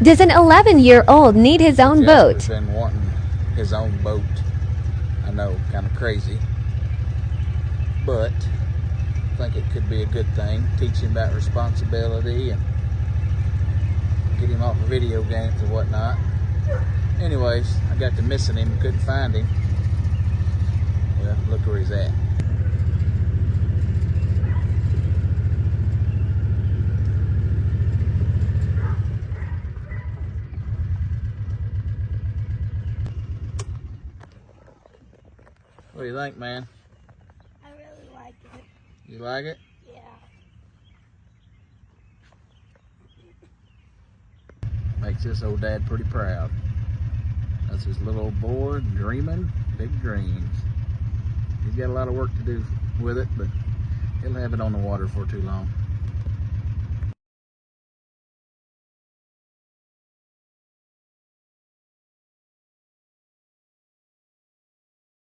Does an 11-year-old need his own boat? Jasper's been wanting his own boat. I know, kind of crazy, but I think it could be a good thing. Teach him about responsibility and get him off of video games and whatnot. Anyways, I got to missing him, couldn't find him. Well, look where he's at. What do you think, man? I really like it. You like it? Yeah. Makes this old dad pretty proud. That's his little old boy dreaming big dreams. He's got a lot of work to do with it, but he'll have it on the water for too long.